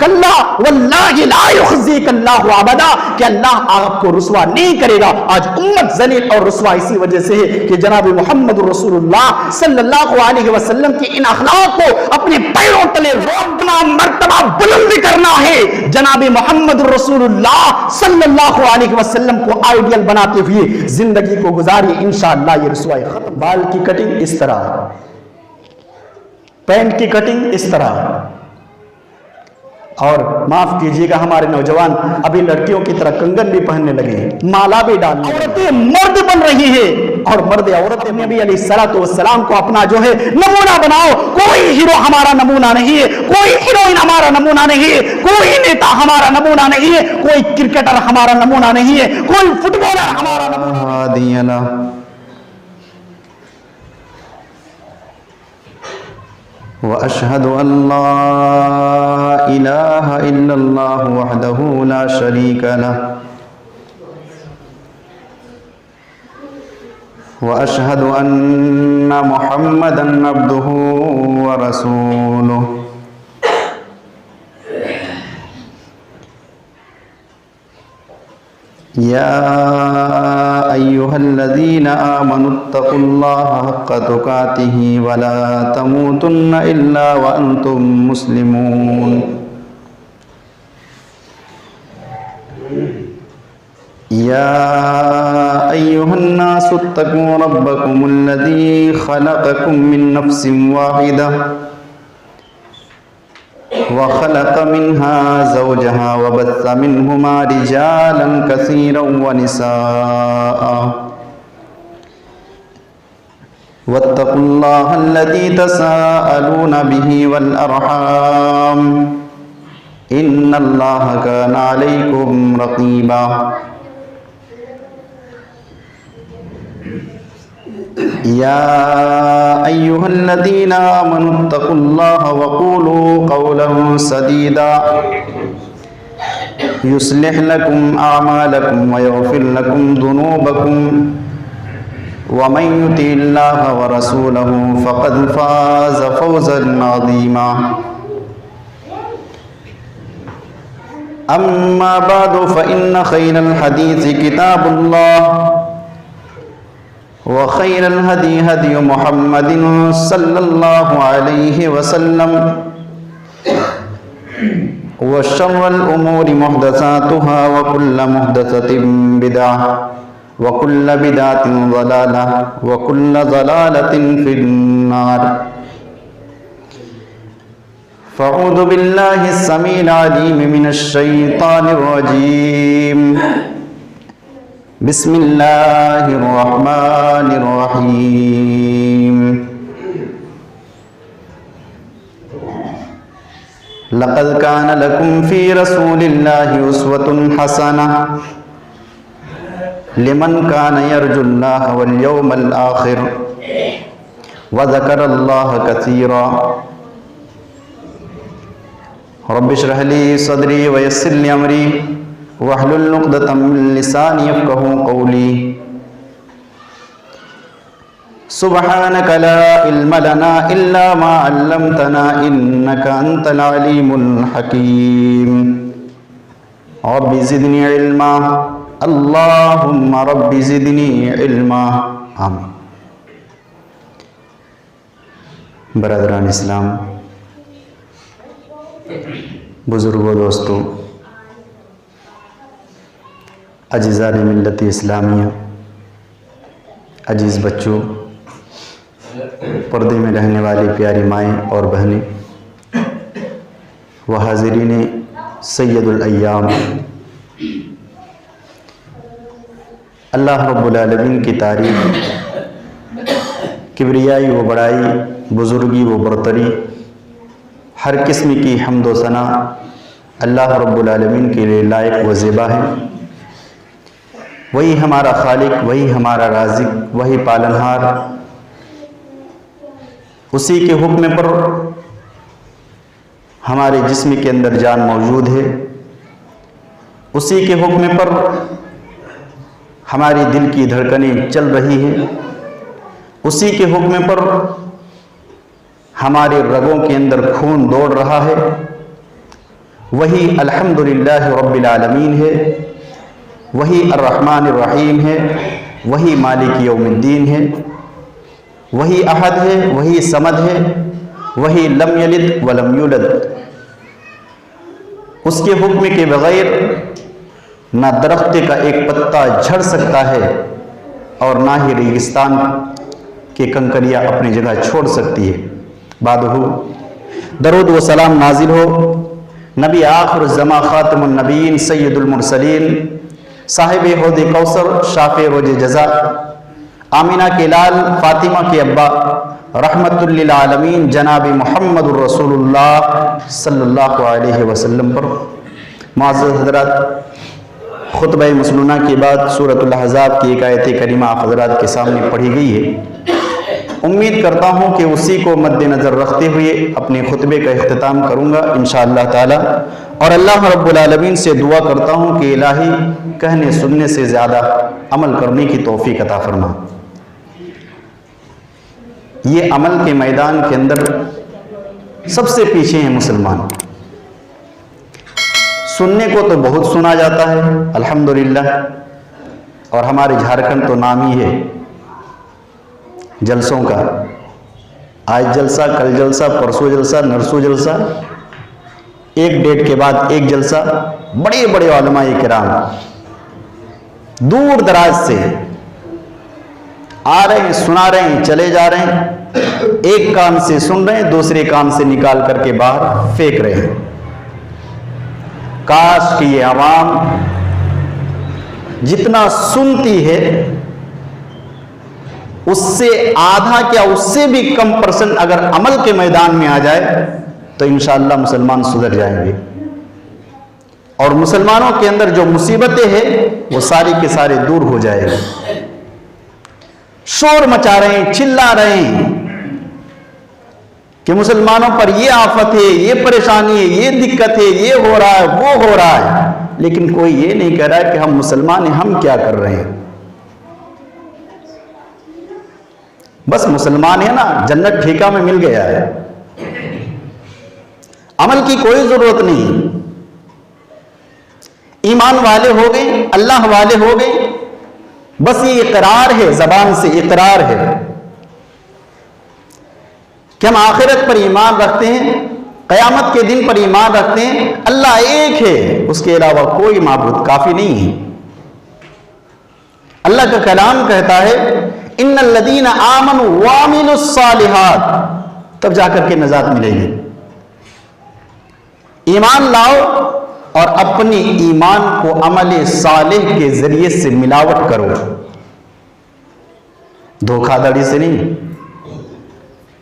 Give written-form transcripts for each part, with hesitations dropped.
کلا واللہ لا یخزیک اللہ ابدا، کہ اللہ آپ کو رسوا نہیں کرے گا۔ آج امت ذلیل اور رسوا اسی وجہ سے ہے کہ جناب محمد رسول اللہ صلی اللہ علیہ وسلم کی ان اخلاق کو اپنے پیروں تلے روکنا، مرتبہ بلند کرنا ہے۔ جناب محمد رسول اللہ صلی اللہ علیہ وسلم کو آئیڈیل بناتے ہوئے زندگی کو گزاری، انشاءاللہ یہ رسوائی ختم۔ بال کی کٹنگ اس طرح، پینٹ کی کٹنگ اس طرح، اور معاف کیجیے گا ہمارے نوجوان ابھی لڑکیوں کی طرح کنگن بھی پہننے لگے ہیں، مالا بھی ڈالنے، عورتیں مرد بن رہی ہیں، اور مرد عورتیں نبی علیہ الصلوۃ والسلام کو اپنا جو ہے نمونہ بناؤ۔ کوئی ہیرو ہمارا نمونہ نہیں ہے، کوئی ہیروئن ہمارا نمونہ نہیں ہے، کوئی نیتا ہمارا نمونہ نہیں ہے، کوئی کرکٹر ہمارا نمونہ نہیں ہے، کوئی فٹ بالر ہمارا نمونہ۔ وأشهد أن لا إله إلا الله وحده لا شريك له وأشهد أن محمدا عبده ورسوله يا أيها الذين آمنوا اتقوا الله حق تقاته ولا تموتن إلا وأنتم مسلمون يا أيها الناس اتقوا ربكم الذي خلقكم من نفس واحدة وخلق منها زوجها وبث منهما رجالا كثيرا ونساء واتقوا الله الذي تساءلون به والأرحام إن الله كان عليكم رقيبا يا أيها الذين آمنوا اتقوا الله وقولوا قولا سديدا يصلح لكم أعمالكم ويغفر لكم ذنوبكم ومن يطع الله ورسوله فقد فاز فوزا عظيما أما بعد فإن خير الحديث كتاب الله وخير الهدي هدي محمد صلى الله عليه وسلم وشر الأمور محدثاتها وكل محدثة بدعة وكل بدعة ضلالة وكل ضلالة في النار فأعوذ بالله السميع العليم من الشيطان الرجيم بسم الله الرحمن الرحيم لقد كان لكم في رسول الله أسوة حسنة لمن كان يرجو الله واليوم الآخر وذكر الله كثيرا رب اشرح لي صدري ويسر لي أمري واحلل عقدة من لساني يفقهوا قولي سبحانك لا علم لنا إلا ما علمتنا إنك أنت العليم الحكيم رب زدني علما اللهم رب زدني علما آمين۔ برادران اسلام، بزرگوں، دوستوں، عزیزان ملت اسلامیہ، عزیز بچوں، پردے میں رہنے والی پیاری مائیں اور بہنیں، و حاضرین سید الایام، اللہ رب العالمین کی تعریف، کبریائی و بڑائی، بزرگی و برتری، ہر قسم کی حمد و ثنا اللہ رب العالمین کے لیے لائق و زیبا ہے۔ وہی ہمارا خالق، وہی ہمارا رازق، وہی پالنہار، اسی کے حکم پر ہمارے جسم کے اندر جان موجود ہے، اسی کے حکم پر ہماری دل کی دھڑکنیں چل رہی ہیں، اسی کے حکم پر ہمارے رگوں کے اندر خون دوڑ رہا ہے، وہی الحمدللہ رب العالمین ہے، وہی الرحمن الرحیم ہے، وہی مالک یوم الدین ہے، وہی احد ہے، وہی صمد ہے، وہی لم یلد ولم یولد۔ اس کے حکم کے بغیر نہ درخت کا ایک پتا جھڑ سکتا ہے اور نہ ہی ریگستان کے کنکریاں اپنی جگہ چھوڑ سکتی ہے۔ بعدہ درود و سلام نازل ہو نبی آخر الزمان خاتم النبیین سید المرسلین صاحب حوض کوثر شافع روز جزا آمینہ کے لال فاطمہ کے ابا رحمت للعالمین جناب محمد الرسول اللہ صلی اللہ علیہ وسلم پر۔ معزز حضرات، خطبہ مسنونہ کے بعد سورۃ الاحزاب کی ایک آیت کریمہ آپ حضرات کے سامنے پڑھی گئی ہے۔ امید کرتا ہوں کہ اسی کو مد نظر رکھتے ہوئے اپنے خطبے کا اختتام کروں گا انشاءاللہ تعالی، اور اللہ رب العالمین سے دعا کرتا ہوں کہ الہی کہنے سننے سے زیادہ عمل کرنے کی توفیق عطا فرما۔ یہ عمل کے میدان کے اندر سب سے پیچھے ہیں مسلمان۔ سننے کو تو بہت سنا جاتا ہے الحمدللہ، اور ہمارے جھارکھنڈ تو نام ہی ہے جلسوں کا، آج جلسہ، کل جلسہ، پرسوں جلسہ، نرسوں جلسہ، ایک ڈیٹ کے بعد ایک جلسہ۔ بڑے بڑے علماء کرام دور دراز سے آ رہے ہیں، سنا رہے ہیں، چلے جا رہے ہیں، ایک کان سے سن رہے ہیں، دوسرے کان سے نکال کر کے باہر پھینک رہے ہیں۔ کاش کہ یہ عوام جتنا سنتی ہے اس سے آدھا کیا اس سے بھی کم پرسنٹ اگر عمل کے میدان میں آ جائے تو انشاءاللہ مسلمان سدھر جائیں گے، اور مسلمانوں کے اندر جو مصیبتیں ہیں وہ ساری کے سارے دور ہو جائے گا۔ شور مچا رہے ہیں، چلا رہے ہیں کہ مسلمانوں پر یہ آفت ہے، یہ پریشانی ہے، یہ دقت ہے، یہ ہو رہا ہے، وہ ہو رہا ہے، لیکن کوئی یہ نہیں کہہ رہا ہے کہ ہم مسلمان ہیں، ہم کیا کر رہے ہیں۔ بس مسلمان ہے نا، جنت ٹھیکہ میں مل گیا ہے، عمل کی کوئی ضرورت نہیں، ایمان والے ہو گئے، اللہ والے ہو گئے، بس یہ اقرار ہے، زبان سے اقرار ہے کہ ہم آخرت پر ایمان رکھتے ہیں، قیامت کے دن پر ایمان رکھتے ہیں، اللہ ایک ہے، اس کے علاوہ کوئی معبود کافی نہیں ہے۔ اللہ کا کلام کہتا ہے ان الذین آمنوا وعملوا الصالحات، تب جا کر کے نجات ملے گی۔ ایمان لاؤ اور اپنی ایمان کو عمل صالح کے ذریعے سے ملاوٹ کرو، دھوکہ دھڑی سے نہیں،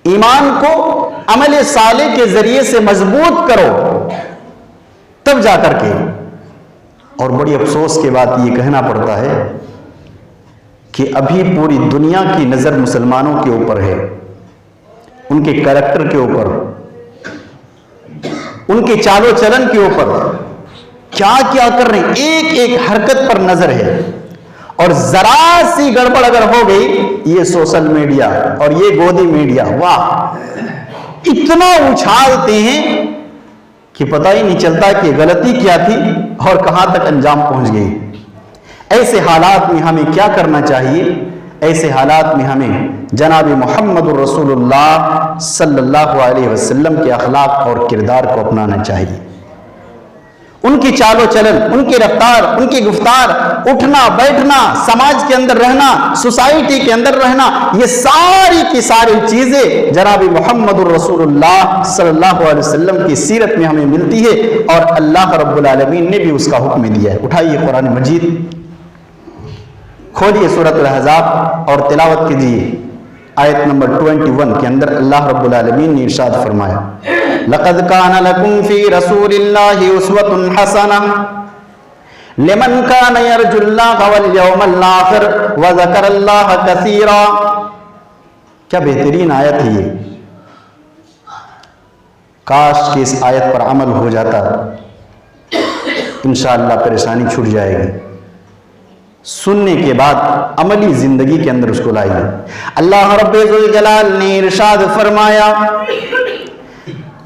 ایمان کو عمل صالح کے ذریعے سے مضبوط کرو، تب جا کر کے۔ اور بڑی افسوس کے بعد یہ کہنا پڑتا ہے کہ ابھی پوری دنیا کی نظر مسلمانوں کے اوپر ہے، ان کے کریکٹر کے اوپر، ان کے چال و چلن کے اوپر، کیا کیا کر رہے ہیں، ایک ایک حرکت پر نظر ہے، اور ذرا سی گڑبڑ اگر ہو گئی یہ سوشل میڈیا اور یہ گودی میڈیا، واہ، اتنا اچھالتے ہیں کہ پتہ ہی نہیں چلتا کہ غلطی کیا تھی اور کہاں تک انجام پہنچ گئی۔ ایسے حالات میں ہمیں کیا کرنا چاہیے؟ ایسے حالات میں ہمیں جناب محمد الرسول اللہ صلی اللہ علیہ وسلم کے اخلاق اور کردار کو اپنانا چاہیے، ان کی چال و چلن، ان کی رفتار، ان کی گفتار، اٹھنا بیٹھنا، سماج کے اندر رہنا، سوسائٹی کے اندر رہنا، یہ ساری کی ساری چیزیں جناب محمد الرسول اللہ صلی اللہ علیہ وسلم کی سیرت میں ہمیں ملتی ہے، اور اللہ رب العالمین نے بھی اس کا حکم دیا ہے۔ اٹھائیے قرآن مجید، کھولیے سورۃ الاحزاب اور تلاوت کیجیے آیت نمبر 21 کے اندر اللہ رب العالمین نے ارشاد فرمایا لَقَدْ كَانَ لَكُمْ فِي رَسُولِ اللَّهِ أُسْوَةٌ حَسَنَةٌ لِمَنْ كَانَ يَرْجُو اللَّهَ وَالْيَوْمَ الْآخِرَ وَذَكَرَ اللَّهَ كَثِيرًا۔ کیا بہترین آیت ہے یہ، کاش کہ اس آیت پر عمل ہو جاتا، انشاءاللہ پریشانی چھوٹ جائے گی۔ سننے کے بعد عملی زندگی کے اندر اس کو لائیے۔ اللہ رب ذوالجلال نے ارشاد فرمایا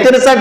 63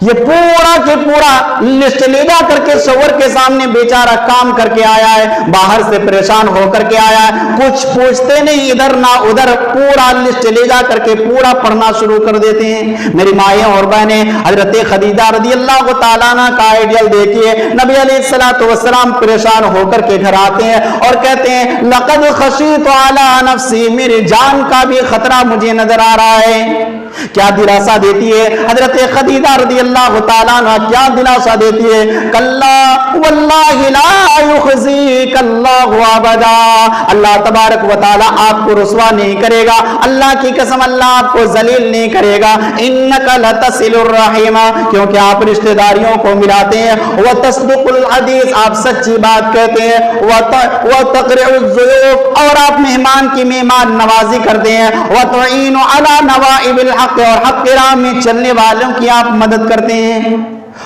یہ پورا کے پورا لسٹ لے جا کر کے شوہر کے سامنے بیچارہ کام کر کے آیا ہے, باہر سے پریشان ہو کر کے آیا ہے, کچھ پوچھتے نہیں ادھر نہ ادھر, پورا لسٹ لے جا کر کے پورا پڑھنا شروع کر دیتے ہیں. میری مائیں اور بہنیں, حضرت خدیجہ رضی اللہ تعالیٰ عنہ کا آئیڈیل دیکھیے. نبی علیہ الصلوۃ والسلام پریشان ہو کر کے گھر آتے ہیں اور کہتے ہیں لقد خشیت علی نفسی, میری جان کا بھی خطرہ مجھے نظر آ رہا ہے. کیا دلاسا دیتی ہے حضرت خدیجہ رضی اللہ تعالیٰ عنہ, کیا دلاسا دیتی ہے, کلا واللہ لا یخزیک اللہ ابدا, اللہ تبارک و تعالیٰ آپ کو رسوا نہیں کرے گا, اللہ کی قسم اللہ آپ کو ذلیل نہیں کرے گا. انک لتصل الرحم, کیونکہ آپ رشتہ داریوں کو ملاتے ہیں, وتصدق الحدیث, آپ سچی بات کہتے ہیں, وتقرع الضیوف, اور آپ مہمان کی مہمان نوازی کرتے ہیں, وتعین علی نوائب الحق, اور حق کی راہ میں چلنے والوں کی آپ مدد کرتے ہیں.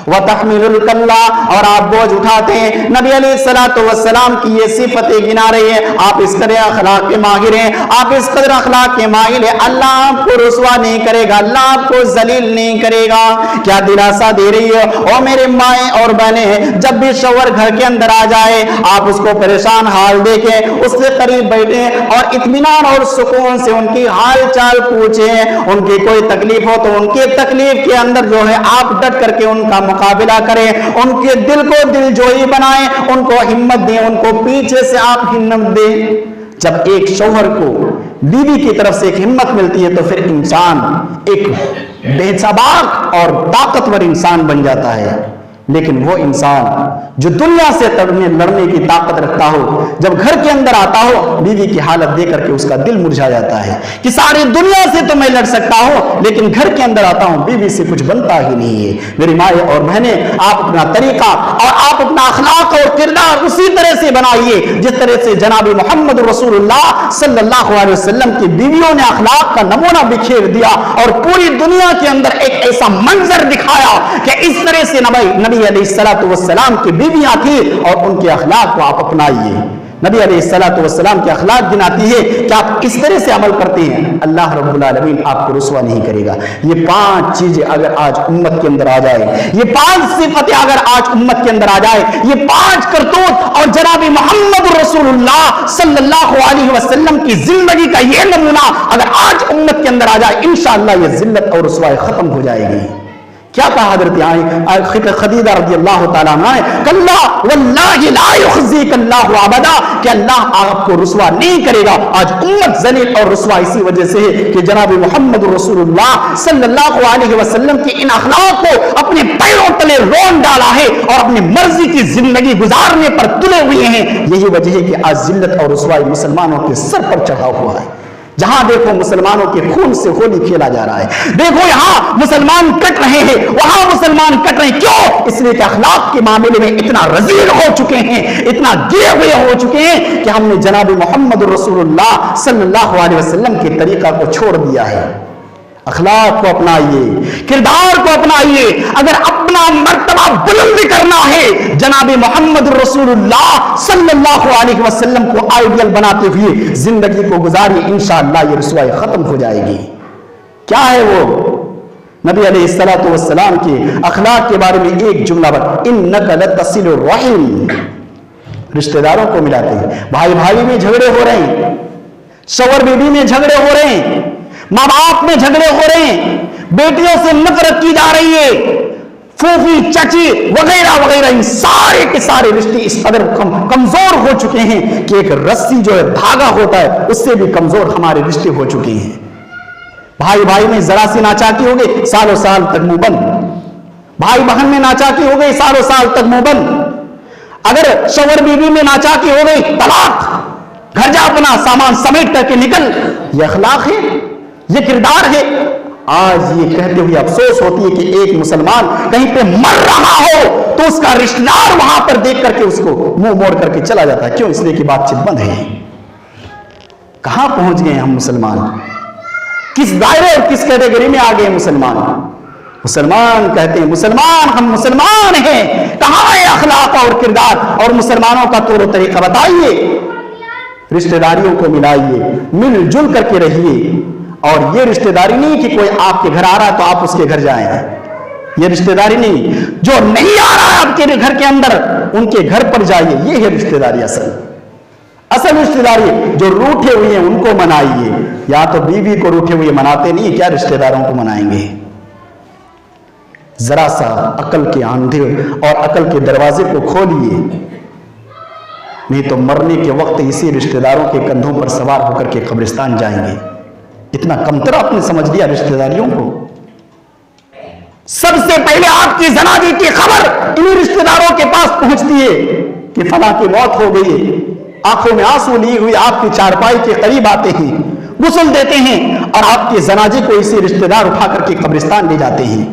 وتحمل الکلا, اور آپ بوجھ اٹھاتے ہیں. نبی علیہ الصلوۃ والسلام کی یہ صفتیں گنا رہی ہیں. آپ اس قدر اخلاق کے ماہر ہیں, آپ اس قدر اخلاق کے ماہر ہیں, اللہ آپ کو رسوا نہیں کرے گا, اللہ آپ کو ذلیل نہیں کرے گا. کیا دلاسا دے رہی ہے. اور میرے مائیں اور بہنیں, جب بھی شوہر گھر کے اندر آ جائے, آپ اس کو پریشان حال دیکھیں, اس کے قریب بیٹھیں اور اطمینان اور سکون سے ان کی حال چال پوچھیں. ان کی کوئی تکلیف ہو تو ان کی تکلیف کے اندر جو ہے آپ ڈٹ کر کے ان کا مقابلہ کریں, ان کے دل کو دل جوئی بنائیں, ان کو ہمت دیں, ان کو پیچھے سے آپ ہمت دیں. جب ایک شوہر کو بیوی کی طرف سے ایک ہمت ملتی ہے تو پھر انسان ایک بے سباق اور طاقتور انسان بن جاتا ہے. لیکن وہ انسان جو دنیا سے لڑنے کی طاقت رکھتا ہو, جب گھر کے اندر آتا ہو, بیوی کی حالت دیکھ کر کے اس کا دل مرجھا جاتا ہے کہ ساری دنیا سے تو میں لڑ سکتا ہوں, لیکن گھر کے اندر آتا ہوں بیوی سے کچھ بنتا ہی نہیں ہے. میری مائیں اور بہنیں, آپ اپنا طریقہ اور آپ اپنا اخلاق اور کردار اسی طرح سے بنائیے جس طرح سے جناب محمد رسول اللہ صلی اللہ علیہ وسلم کی بیویوں نے اخلاق کا نمونہ بکھیر دیا اور پوری دنیا کے اندر ایک ایسا منظر دکھایا کہ اس طرح سے نبی علیہ الصلوۃ والسلام کی بیویاں تھی, اور ان کے اخلاق کو آپ اپنائیے. نبی علیہ الصلوۃ والسلام کے اخلاق گناتی ہے کہ آپ اس طرح سے عمل کرتے ہیں, اللہ رب العالمین آپ کو رسوا نہیں کرے گا. یہ 5 چیزیں اگر آج امت کے اندر آ جائے, یہ 5 صفتیں اگر آج امت کے اندر آ جائے, یہ 5 کرتوت اور جناب محمد رسول اللہ صلی اللہ علیہ وسلم کی زندگی کا یہ نمونہ اگر آج امت کے اندر آ جائے, انشاءاللہ یہ ذلت اور رسوائی ختم ہو جائے گی. کیا کہا حضرت خدیجہ رضی اللہ تعالیٰ عنہ, کلا واللہ لا یخزیک اللہ ابدا, کہ اللہ آپ کو رسوا نہیں کرے گا. آج امت ذلیل اور رسوا اسی وجہ سے ہے کہ جناب محمد رسول اللہ صلی اللہ علیہ وسلم کی ان اخلاق کو اپنے پیروں تلے رون ڈالا ہے اور اپنی مرضی کی زندگی گزارنے پر تلے ہوئے ہیں. یہی وجہ ہے کہ آج ذلت اور رسوائی مسلمانوں کے سر پر چڑھا ہوا ہے. جہاں دیکھو مسلمانوں کے خون سے ہولی کھیلا جا رہا ہے. دیکھو یہاں مسلمان کٹ رہے ہیں, وہاں مسلمان کٹ رہے ہیں. کیوں؟ اس لیے کہ اخلاق کے معاملے میں اتنا رذیل ہو چکے ہیں, اتنا گرے ہوئے ہو چکے ہیں کہ ہم نے جناب محمد رسول اللہ صلی اللہ علیہ وسلم کے طریقہ کو چھوڑ دیا ہے. اخلاق کو اپنائیے, کردار کو اپنائیے. اگر اپنا مرتبہ بلند کرنا ہے, جناب محمد رسول اللہ صلی اللہ علیہ وسلم کو آئیڈیل بناتے ہوئے زندگی کو گزاریے, انشاءاللہ یہ رسوائی ختم ہو جائے گی. کیا ہے وہ؟ نبی علیہ الصلوۃ والسلام کے اخلاق کے بارے میں ایک جملہ انک لتصل الرحم, رشتہ داروں کو ملاتے ہیں. بھائی بھائی میں جھگڑے ہو رہے ہیں, شوہر بیوی میں جھگڑے ہو رہے ہیں, ماں باپ میں جھگڑے ہو رہے ہیں, بیٹیوں سے نفرت کی جا رہی ہے, پھوپھی چچی وغیرہ وغیرہ, ان سارے کے سارے رشتے اس قدر کمزور ہو چکے ہیں کہ ایک رسی جو ہے دھاگا ہوتا ہے اس سے بھی کمزور ہمارے رشتے ہو چکے ہیں. بھائی بھائی میں ذرا سی ناچاکی ہو گئی, سالوں سال تک منہ بند. بھائی بہن میں ناچاکی ہو گئی, سالوں سال تک منہ بند. اگر شوہر بیوی میں ناچاکی ہو گئی, طلاق, گھر جا اپنا سامان سمیٹ کر کے نکل. یہ اخلاق ہے, یہ کردار ہے. آج یہ کہتے ہوئے افسوس ہوتی ہے کہ ایک مسلمان کہیں پہ مر رہا ہو تو اس کا رشتہ دار وہاں پر دیکھ کر کے اس کو منہ موڑ کر کے چلا جاتا ہے. کیوں؟ اس لیے کہ بات چیت بند ہے. کہاں پہنچ گئے ہم مسلمان؟ کس دائرے اور کس کیٹیگری میں آ گئے مسلمان؟ مسلمان کہتے ہیں مسلمان, ہم مسلمان ہیں. کہاں ہے اخلاق اور کردار اور مسلمانوں کا طور و طریقہ؟ بتائیے. رشتہ داریوں کو ملائیے, مل جل کر کے رہیے. اور یہ رشتہ داری نہیں کہ کوئی آپ کے گھر آ رہا ہے تو آپ اس کے گھر جائیں. یہ رشتہ داری نہیں. جو نہیں آ رہا ہے آپ کے گھر کے اندر ان کے گھر پر جائیے, یہ ہے رشتہ داری. اصل رشتہ داری جو روٹھے ہوئے ہیں ان کو منائیے. یا تو بیوی کو روٹھے ہوئے مناتے نہیں, کیا رشتہ داروں کو منائیں گے؟ ذرا سا عقل کے آندھے اور عقل کے دروازے کو کھولیے, نہیں تو مرنے کے وقت اسی رشتہ داروں کے کندھوں پر سوار ہو کر کے قبرستان جائیں گے. اتنا کمتر آپ نے سمجھ لیا رشتہ داریوں کو. سب سے پہلے آپ کی جنازے کی خبر انہی رشتہ داروں کے پاس پہنچتی ہے کہ فلاں کی موت ہو گئی. آنکھوں میں آنسو لیے ہوئے آپ کی چارپائی کے قریب آتے ہیں, غسل دیتے ہیں, اور آپ کے جنازے کو اسی رشتہ دار اٹھا کر کے قبرستان لے جاتے ہیں.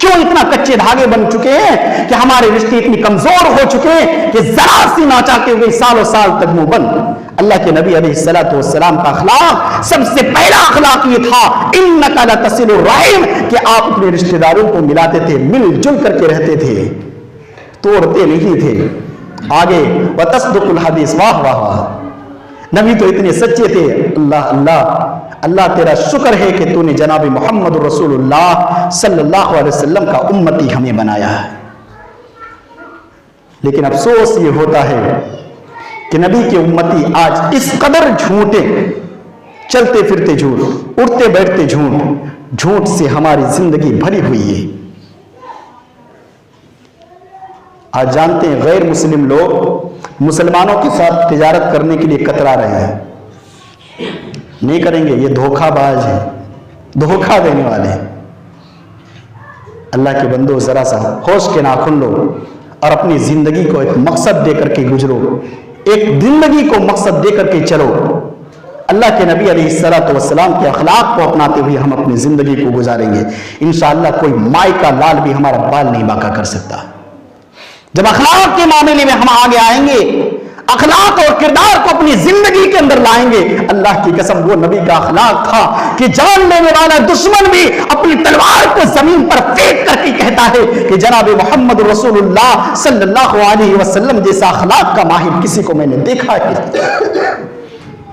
کیوں اتنا کچے دھاگے بن چکے ہیں کہ ہمارے رشتے اتنی کمزور ہو چکے ہیں کہ ذرا سی نہ چاہتے ہوئے سالوں سال تک منہ بند. اللہ کے نبی علیہ الصلوۃ والسلام کا اخلاق سب سے پہلا اخلاق یہ تھا انک لتصل الرحم, کہ آپ اپنے رشتہ داروں کو ملاتے تھے, مل جل کر کے رہتے تھے, توڑتے نہیں تھے. آگے وتصدق الحدیث, واہ واہ واہ, نبی تو اتنے سچے تھے. اللہ اللہ اللہ تیرا شکر ہے کہ تو نے جناب محمد رسول اللہ صلی اللہ علیہ وسلم کا امتی ہمیں بنایا ہے. لیکن افسوس یہ ہوتا ہے کہ نبی کے امتی آج اس قدر جھوٹے, چلتے پھرتے جھوٹ, اٹھتے بیٹھتے جھوٹ, جھوٹ سے ہماری زندگی بھری ہوئی ہے. آج جانتے ہیں غیر مسلم لوگ مسلمانوں کے ساتھ تجارت کرنے کے لیے کترا رہے ہیں. نہیں کریں گے, یہ دھوکہ باز ہیں, دھوکہ دینے والے ہیں. اللہ کے بندو ذرا سا ہوش کے ناخن لو اور اپنی زندگی کو ایک مقصد دے کر کے گزرو, ایک زندگی کو مقصد دے کر کے چلو. اللہ کے نبی علیہ الصلوۃ والسلام کے اخلاق کو اپناتے ہوئے ہم اپنی زندگی کو گزاریں گے. انشاءاللہ کوئی مائی کا لال بھی ہمارا بال نہیں باقا کر سکتا. جب اخلاق کے معاملے میں ہم آگے آئیں گے, اخلاق اور کردار کو اپنی زندگی کے اندر لائیں گے, اللہ کی قسم وہ نبی کا اخلاق تھا کہ جان لینے والا دشمن بھی اپنی تلوار کو زمین پر پھینک کر کے کہتا ہے کہ جناب محمد رسول اللہ صلی اللہ علیہ وسلم جیسا اخلاق کا ماہر کسی کو میں نے دیکھا ہے.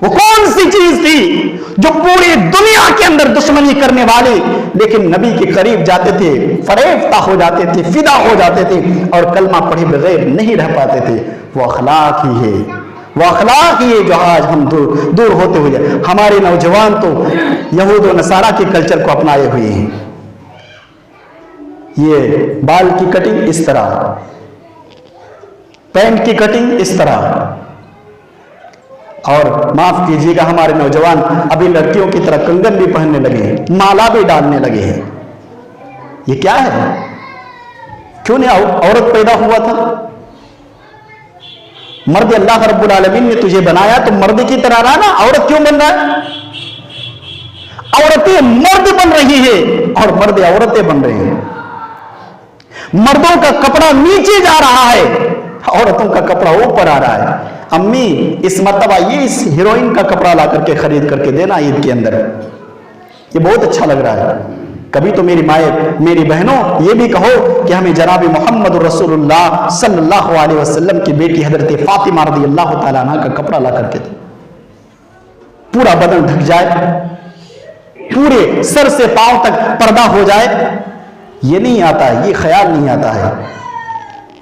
وہ کون سی چیز تھی جو پوری دنیا کے اندر دشمنی کرنے والے لیکن نبی کے قریب جاتے تھے, فریفتہ ہو جاتے تھے, فدا ہو جاتے تھے, اور کلمہ پڑھے بغیر نہیں رہ پاتے تھے. وہ اخلاق ہی ہے, وہ اخلاق ہی ہے جو آج ہم دور ہوتے ہوئے. ہمارے نوجوان تو یہود و نصارہ کے کلچر کو اپنائے ہوئے ہیں. یہ بال کی کٹنگ اس طرح, پینٹ کی کٹنگ اس طرح, اور معاف کیجیے گا ہمارے نوجوان ابھی لڑکیوں کی طرح کنگن بھی پہننے لگے ہیں, مالا بھی ڈالنے لگے ہیں. یہ کیا ہے؟ کیوں نہیں عورت پیدا ہوا تھا؟ مرد اللہ رب العالمین نے تجھے بنایا تو مرد کی طرح رہنا, عورت کیوں بن رہا ہے؟ عورتیں مرد بن رہی ہے اور مرد عورتیں بن رہے ہیں. مردوں کا کپڑا نیچے جا رہا ہے, عورتوں کا کپڑا اوپر آ رہا ہے. امی اس مرتبہ یہ اس ہیروئن کا کپڑا لا کر کے خرید کر کے دینا عید کے اندر, یہ بہت اچھا لگ رہا ہے. کبھی تو میری مائیں, میری بہنوں یہ بھی کہو کہ ہمیں جناب محمد رسول اللہ صلی اللہ علیہ وسلم کی بیٹی حضرت فاطمہ رضی اللہ تعالیٰ عنہ کا کپڑا لا کر کے دے, پورا بدن ڈھک جائے, پورے سر سے پاؤں تک پردہ ہو جائے. یہ نہیں آتا ہے, یہ خیال نہیں آتا ہے.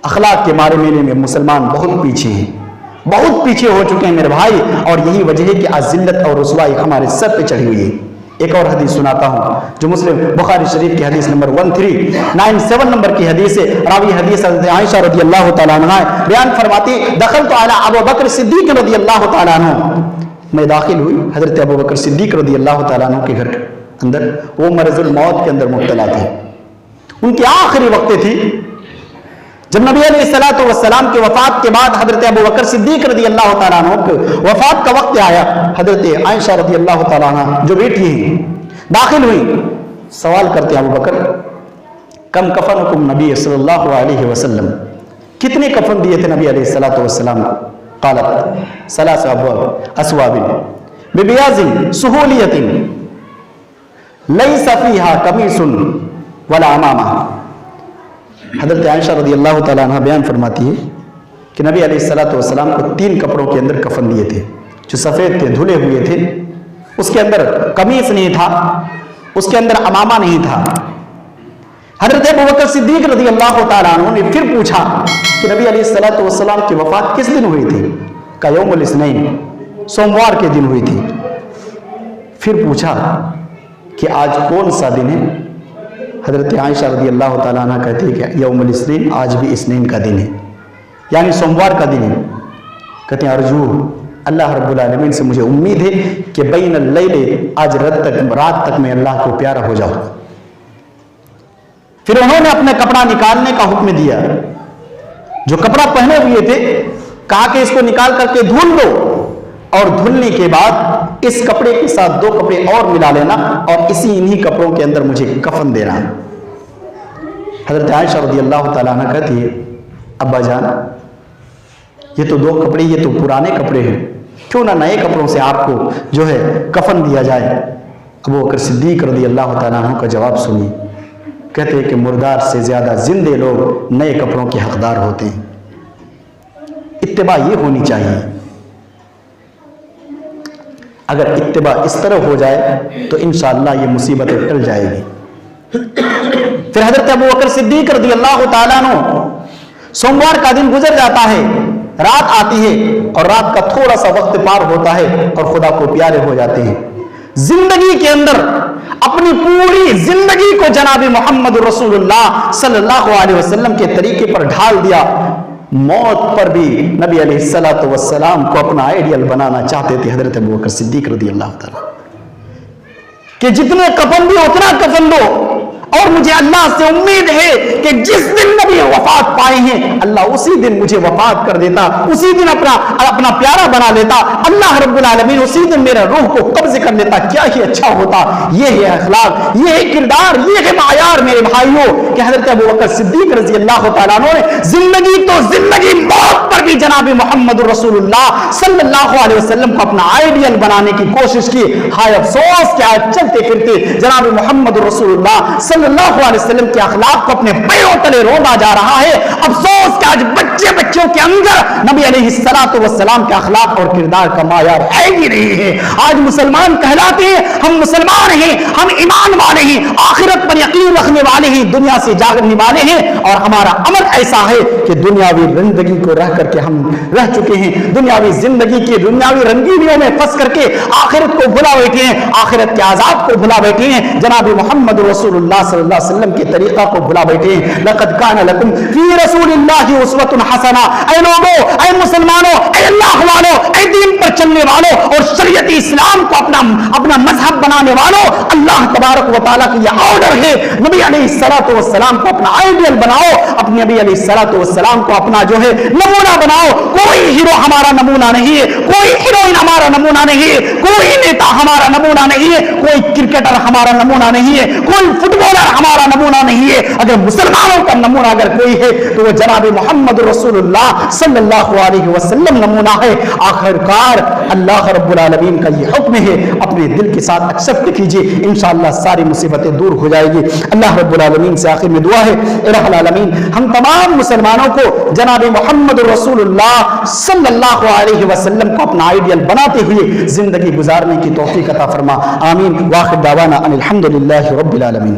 اخلاق کے معاملے میں مسلمان بہت پیچھے ہیں, بہت پیچھے ہو چکے ہیں میرے بھائی, اور یہی وجہ ہے کہ آج ذلت اور رسوائی ہمارے سر پہ چڑھی ہوئی ہے. ایک اور حدیث سناتا ہوں جو مسلم بخاری شریف کی حدیث نمبر 1397 نمبر کی حدیث ہے. راوی حدیث حضرت عائشہ رضی اللہ تعالیٰ عنہ بیان فرماتی, دخلت علی ابو بکر صدیق رضی اللہ تعالیٰ عنہ, میں داخل ہوئی حضرت ابو بکر صدیق رضی اللہ تعالیٰ عنہ کے گھر کے اندر. وہ مرض الموت کے اندر مبتلا تھے, ان کی آخری وقت تھی. جب نبی علیہ الصلوۃ والسلام کی وفات کے بعد حضرت ابو بکر صدیق رضی اللہ تعالیٰ عنہ کی وفات کا وقت آیا, حضرت عائشہ رضی اللہ تعالیٰ عنہ جو بیٹی ہیں داخل ہوئی. سوال کرتے ابو بکر, کم کفنکم نبی صلی اللہ علیہ وسلم, کتنے کفن دیے تھے نبی علیہ الصلوۃ والسلام کو؟ قالت ثلاث اسواب ببیاض سہولیۃ لیس فیہا قمیص ولا عمامہ. حضرت عائشہ رضی اللہ تعالیٰ عنہ بیان فرماتی ہے کہ نبی علیہ الصلوۃ والسلام کو 3 کپڑوں کے اندر کفن دیے تھے جو سفید تھے, دھلے ہوئے تھے. اس کے اندر قمیص نہیں تھا, اس کے اندر عمامہ نہیں تھا, حضرت ابو بکر صدیق رضی اللہ تعالیٰ عنہ نے پھر پوچھا کہ نبی علیہ الصلوۃ والسلام کی وفات کس دن ہوئی تھی؟ کہ یوم الاثنین، سوموار کے دن ہوئی تھی۔ پھر پوچھا کہ آج کون سا دن ہے؟ حضرت عائشہ رضی اللہ تعالیٰ عنہ کہتی ہے کہ یوم الاثنین، آج بھی اثنین کا دن ہے، یعنی سوموار کا دن ہے۔ کہتے ہیں ارجو، اللہ رب العالمین سے مجھے امید ہے کہ بین اللیل، آج رات تک میں اللہ کو پیارا ہو جاؤں۔ پھر انہوں نے اپنے کپڑا نکالنے کا حکم دیا، جو کپڑا پہنے ہوئے تھے کہا کہ اس کو نکال کر کے دھل دو، اور دھلنے کے بعد اس کپڑے کے ساتھ 2 کپڑے اور ملا لینا اور انہی کپڑوں کے اندر مجھے کفن دینا۔ حضرت عائشہ رضی اللہ تعالیٰ عنہ کہتی ہے ابا جان، یہ تو 2 کپڑے، یہ تو پرانے کپڑے ہیں، کیوں نہ نئے کپڑوں سے آپ کو جو ہے کفن دیا جائے؟ ابو بکر صدیق رضی اللہ تعالیٰ عنہ کا جواب سنی، کہتے ہیں کہ مردار سے زیادہ زندے لوگ نئے کپڑوں کے حقدار ہوتے ہیں۔ اتباع یہ ہونی چاہیے، اگر اتباع اس طرح ہو جائے تو انشاءاللہ یہ مصیبتیں ٹل جائے گی۔ پھر حضرت ابو بکر صدیق رضی اللہ تعالیٰ عنہ، سوموار کا دن گزر جاتا ہے، رات آتی ہے اور رات کا تھوڑا سا وقت پار ہوتا ہے اور خدا کو پیارے ہو جاتے ہیں۔ زندگی کے اندر اپنی پوری زندگی کو جناب محمد رسول اللہ صلی اللہ علیہ وسلم کے طریقے پر ڈھال دیا۔ موت پر بھی نبی علیہ الصلوۃ والسلام کو اپنا آئیڈیل بنانا چاہتے تھے حضرت ابو بکر صدیق رضی اللہ تعالیٰ، کہ جتنے کفن بھی اتنا کفن دو، اور مجھے اللہ سے امید ہے کہ جس دن نبی وفات پائے ہیں اللہ اسی دن مجھے وفات کر دیتا، اسی دن اپنا پیارا بنا لیتا، اللہ رب العالمین اسی دن میرے روح کو قبض کر لیتا، کیا ہی اچھا ہوتا۔ یہ ہے اخلاق، یہ ہے کردار، یہ ہے معیار میرے بھائیوں، کہ حضرت ابو بکر صدیق رضی اللہ تعالیٰ عنہ نے زندگی تو زندگی، موت پر بھی جناب محمد رسول اللہ صلی اللہ علیہ وسلم کو اپنا آئیڈیل بنانے کی کوشش کی۔ ہائے افسوس کہ آج چلتے پھرتے جناب محمد رسول اللہ صلی اللہ علیہ وسلم کے اخلاق کو اپنے پیروں تلے روندا جا رہا ہے۔ افسوس کہ آج بچوں کے اندر نبی علیہ الصلوۃ والسلام کے اخلاق اور کردار کا معیار ہے ہی نہیں ہے۔ آج مسلمان کہلاتے ہیں، ہم مسلمان ہیں، ہم ایمان والے ہیں، آخرت پر یقین رکھنے والے ہیں، دنیا سے جاگنے والے ہیں، اور ہمارا عمل ایسا ہے کہ دنیاوی زندگی کو رہ کر کے ہم رہ چکے ہیں، دنیاوی زندگی کی دنیاوی رنگینیوں میں پھنس کر کے آخرت کو بھلا بیٹھے ہیں، آخرت کے عذاب کو بھلا بیٹھے ہیں، جناب محمد رسول اللہ صلی اللہ علیہ وسلم کے طریقہ کو بھلا بیٹھے ہیں۔ لقد کان لکم فی رسول اللہ اسوۃ حسنہ، اے لوگوں، اے مسلمانوں، اے اللہ والوں، اے دین پر چلنے والوں اور شریعت اسلام کو اپنا مذہب بنانے والوں، اللہ تبارک و تعالیٰ کی یہ آرڈر ہے، نبی علیہ الصلوۃ والسلام کو اپنا آئیڈیل بناؤ، اپنے نبی علیہ الصلوۃ والسلام کو اپنا جو ہے نمونہ بناؤ۔ کوئی ہیرو ہمارا نمونہ نہیں ہے، کوئی ہیروئن ہمارا نمونہ نہیں ہے، کوئی نیتا ہمارا نمونہ نہیں ہے، کوئی کرکٹر ہمارا نمونہ نہیں ہے، کوئی فٹ بالر ہمارا نمونہ نہیں ہے۔ اگر مسلمانوں کا نمونہ اگر کوئی ہے تو وہ جناب محمد رسول اللہ صلی اللہ علیہ وسلم نمونہ ہے۔ آخرکار اللہ رب العالمین کا یہ حکم ہے، اپنے دل کے ساتھ ایکسپٹ کیجئے، انشاءاللہ ساری مصیبتیں دور ہو جائے گی۔ اللہ رب العالمین سے آخر میں دعا ہے، الہ العالمین ہم تمام مسلمانوں کو جناب محمد رسول اللہ صلی اللہ علیہ وسلم کو اپنا آئیڈیل بناتے ہوئے زندگی گزارنے کی توفیق عطا فرما، آمین۔ واخر دعوانا ان الحمدللہ رب العالمین۔